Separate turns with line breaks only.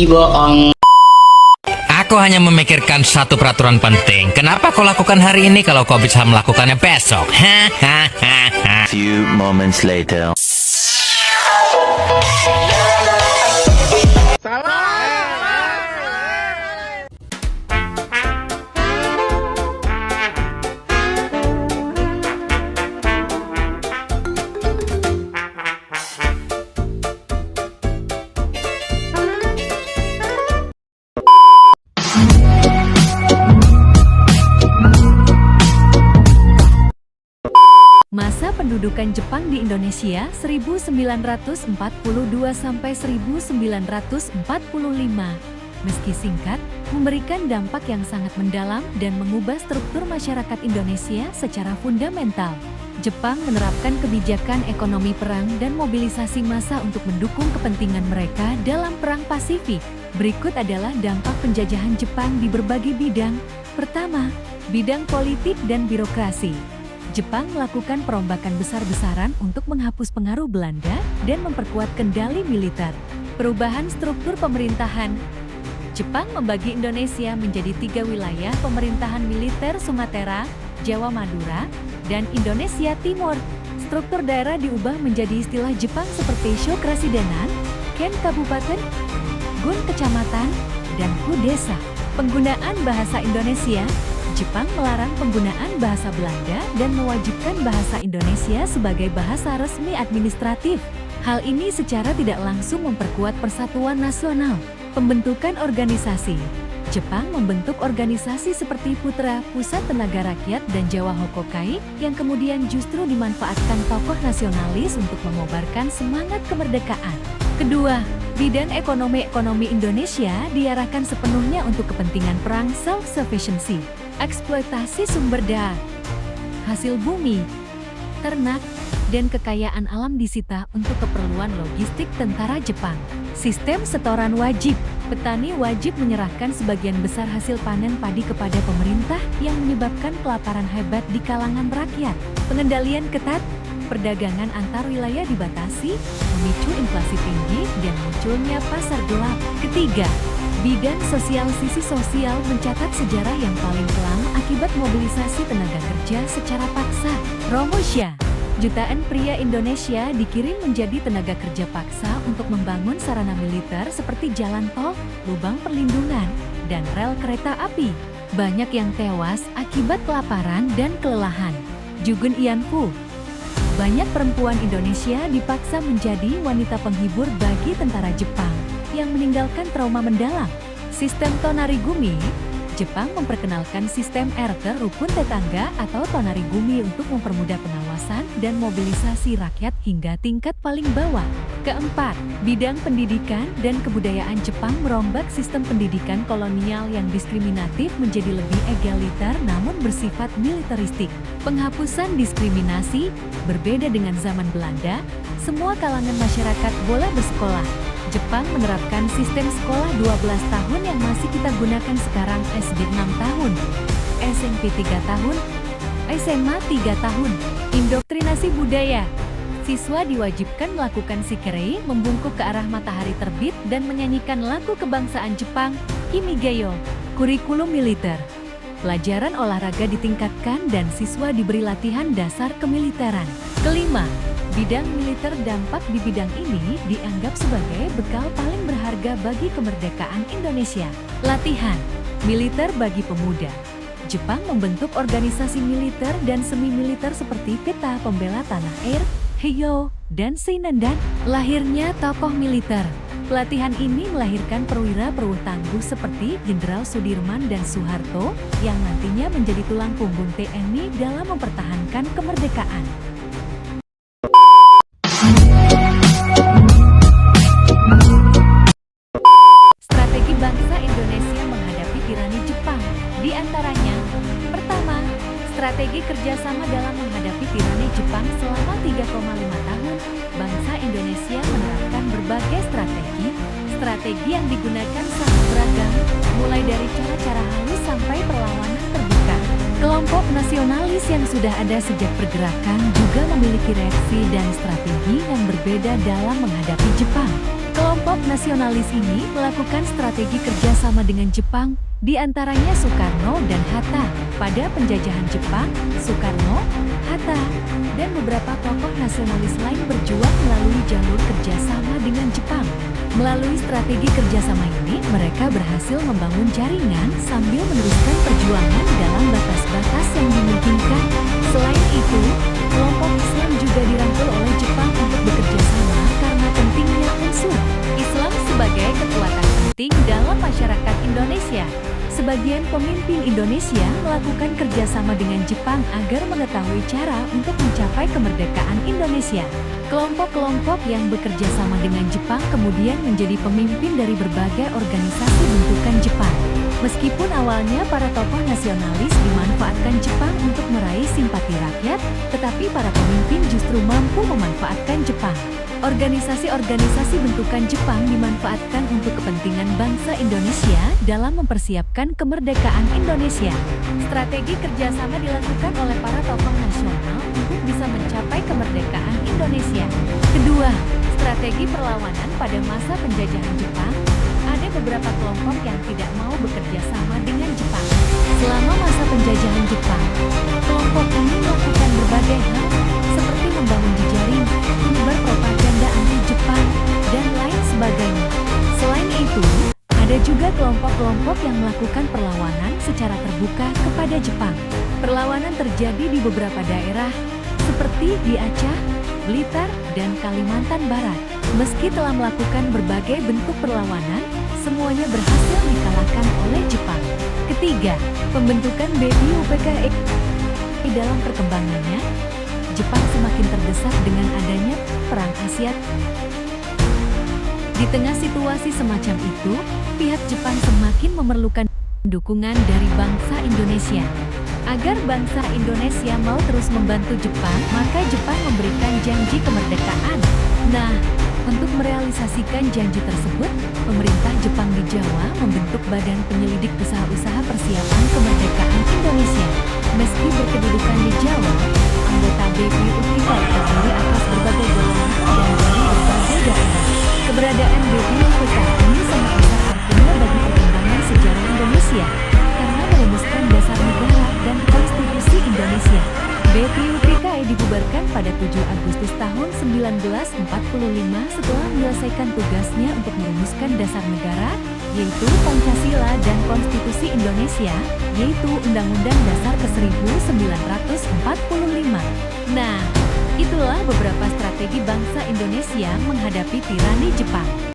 bohong.
Aku hanya memikirkan satu peraturan penting. Kenapa kau lakukan hari ini kalau kau bisa melakukannya besok?
Few moments later.
Masa pendudukan Jepang di Indonesia 1942 sampai 1945. Meski singkat, memberikan dampak yang sangat mendalam dan mengubah struktur masyarakat Indonesia secara fundamental. Jepang menerapkan kebijakan ekonomi perang dan mobilisasi massa untuk mendukung kepentingan mereka dalam Perang Pasifik. Berikut adalah dampak penjajahan Jepang di berbagai bidang. Pertama, bidang politik dan birokrasi. Jepang melakukan perombakan besar-besaran untuk menghapus pengaruh Belanda dan memperkuat kendali militer. Perubahan struktur pemerintahan. Jepang membagi Indonesia menjadi 3 wilayah pemerintahan militer: Sumatera, Jawa Madura, dan Indonesia Timur. Struktur daerah diubah menjadi istilah Jepang seperti Shokrasidenan, Ken Kabupaten, Gun Kecamatan, dan Ku Desa. Penggunaan bahasa Indonesia. Jepang melarang penggunaan bahasa Belanda dan mewajibkan bahasa Indonesia sebagai bahasa resmi administratif. Hal ini secara tidak langsung memperkuat persatuan nasional. Pembentukan organisasi. Jepang membentuk organisasi seperti Putra, Pusat Tenaga Rakyat, dan Jawa Hokokai, yang kemudian justru dimanfaatkan tokoh nasionalis untuk mengobarkan semangat kemerdekaan. Kedua, bidang ekonomi Indonesia diarahkan sepenuhnya untuk kepentingan perang self-sufficiency. Eksploitasi sumber daya, hasil bumi, ternak, dan kekayaan alam disita untuk keperluan logistik tentara Jepang. Sistem setoran wajib. Petani wajib menyerahkan sebagian besar hasil panen padi kepada pemerintah yang menyebabkan kelaparan hebat di kalangan rakyat. Pengendalian ketat. Perdagangan antar wilayah dibatasi, memicu inflasi tinggi dan munculnya pasar gelap. Ketiga, bidang sosial. Sisi sosial mencatat sejarah yang paling kelam akibat mobilisasi tenaga kerja secara paksa. Romosya. Jutaan pria Indonesia dikirim menjadi tenaga kerja paksa untuk membangun sarana militer seperti jalan tol, lubang perlindungan, dan rel kereta api. Banyak yang tewas akibat kelaparan dan kelelahan. Jugun Ianfu. Banyak perempuan Indonesia dipaksa menjadi wanita penghibur bagi tentara Jepang yang meninggalkan trauma mendalam. Sistem Tonarigumi. Jepang memperkenalkan sistem RT rukun tetangga atau Tonarigumi untuk mempermudah pengawasan dan mobilisasi rakyat hingga tingkat paling bawah. Keempat, bidang pendidikan dan kebudayaan. Jepang merombak sistem pendidikan kolonial yang diskriminatif menjadi lebih egaliter namun bersifat militeristik. Penghapusan diskriminasi. Berbeda dengan zaman Belanda, semua kalangan masyarakat boleh bersekolah. Jepang menerapkan sistem sekolah 12 tahun yang masih kita gunakan sekarang, SD 6 tahun, SMP 3 tahun, SMA 3 tahun. Indoktrinasi budaya. Siswa diwajibkan melakukan shikerei, membungkuk ke arah matahari terbit dan menyanyikan lagu kebangsaan Jepang, Kimigayo. Kurikulum militer. Pelajaran olahraga ditingkatkan dan siswa diberi latihan dasar kemiliteran. Kelima, bidang militer. Dampak di bidang ini dianggap sebagai bekal paling berharga bagi kemerdekaan Indonesia. Latihan militer bagi pemuda. Jepang membentuk organisasi militer dan semi-militer seperti Peta Pembela Tanah Air, Heiyo, dan Seinendan. Lahirnya tokoh militer. Pelatihan ini melahirkan perwira-perwira tangguh seperti Jenderal Sudirman dan Soeharto yang nantinya menjadi tulang punggung TNI dalam mempertahankan kemerdekaan. Strategi bangsa Indonesia menghadapi tirani Jepang. Di antaranya, pertama, strategi kerjasama dalam menghadapi tirani Jepang. Selama 3,5 tahun, bangsa Indonesia menerapkan berbagai strategi yang digunakan sangat beragam, mulai dari cara-cara halus sampai perlawanan terbuka. Kelompok nasionalis yang sudah ada sejak pergerakan juga memiliki reaksi dan strategi yang berbeda dalam menghadapi Jepang. Kelompok Kelompok nasionalis ini melakukan strategi kerjasama dengan Jepang, di antaranya Soekarno dan Hatta. Pada penjajahan Jepang, Soekarno, Hatta, dan beberapa tokoh nasionalis lain berjuang melalui jalur kerjasama dengan Jepang. Melalui strategi kerjasama ini, mereka berhasil membangun jaringan sambil meneruskan perjuangan dalam batas-batas yang dimungkinkan. Selain itu, kelompok Islam juga dirangkul oleh Jepang untuk bekerja sama karena pentingnya unsur Islam sebagai kekuatan penting dalam masyarakat Indonesia. Sebagian pemimpin Indonesia melakukan kerjasama dengan Jepang agar mengetahui cara untuk mencapai kemerdekaan Indonesia. Kelompok-kelompok yang bekerja sama dengan Jepang kemudian menjadi pemimpin dari berbagai organisasi bentukan Jepang. Meskipun awalnya para tokoh nasionalis dimanfaatkan Jepang untuk meraih simpati rakyat, tetapi para pemimpin justru mampu memanfaatkan Jepang. Organisasi-organisasi bentukan Jepang dimanfaatkan untuk kepentingan bangsa Indonesia dalam mempersiapkan kemerdekaan Indonesia. Strategi kerjasama dilakukan oleh para tokoh nasional untuk bisa mencapai kemerdekaan Indonesia. Kedua, strategi perlawanan pada masa penjajahan Jepang. Ada beberapa kelompok yang tidak mau bekerja sama dengan Jepang. Selama masa penjajahan Jepang, kelompok ini melakukan berbagai hal, seperti membangun jejaring, menyebar propaganda anti-Jepang, dan lain sebagainya. Selain itu, ada juga kelompok-kelompok yang melakukan perlawanan secara terbuka kepada Jepang. Perlawanan terjadi di beberapa daerah, seperti di Aceh, Blitar, dan Kalimantan Barat. Meski telah melakukan berbagai bentuk perlawanan, semuanya berhasil dikalahkan oleh Jepang. Ketiga, pembentukan BPUPKI. Dalam perkembangannya, Jepang semakin terdesak dengan adanya Perang Asia. Di tengah situasi semacam itu, pihak Jepang semakin memerlukan dukungan dari bangsa Indonesia. Agar bangsa Indonesia mau terus membantu Jepang, maka Jepang memberikan janji kemerdekaan. Nah, untuk merealisasikan janji tersebut, pemerintah Jepang di Jawa membentuk Badan Penyelidik Usaha-usaha Persiapan Kemerdekaan Indonesia. Meski berkedudukan di Jawa, anggota BPUPKI terdiri atas berbagai golongan dan dari berbagai daerah. Keberadaan BPUPKI sangat besar artinya bagi perkembangan sejarah Indonesia, karena merumuskan dasar negara dan konstitusi Indonesia. BPUPKI dibubarkan pada 7 Agustus tahun 1945 setelah menyelesaikan tugasnya untuk merumuskan dasar negara, yaitu Pancasila, dan konstitusi Indonesia, yaitu Undang-Undang Dasar ke-1945. Nah, itulah beberapa strategi bangsa Indonesia menghadapi tirani Jepang.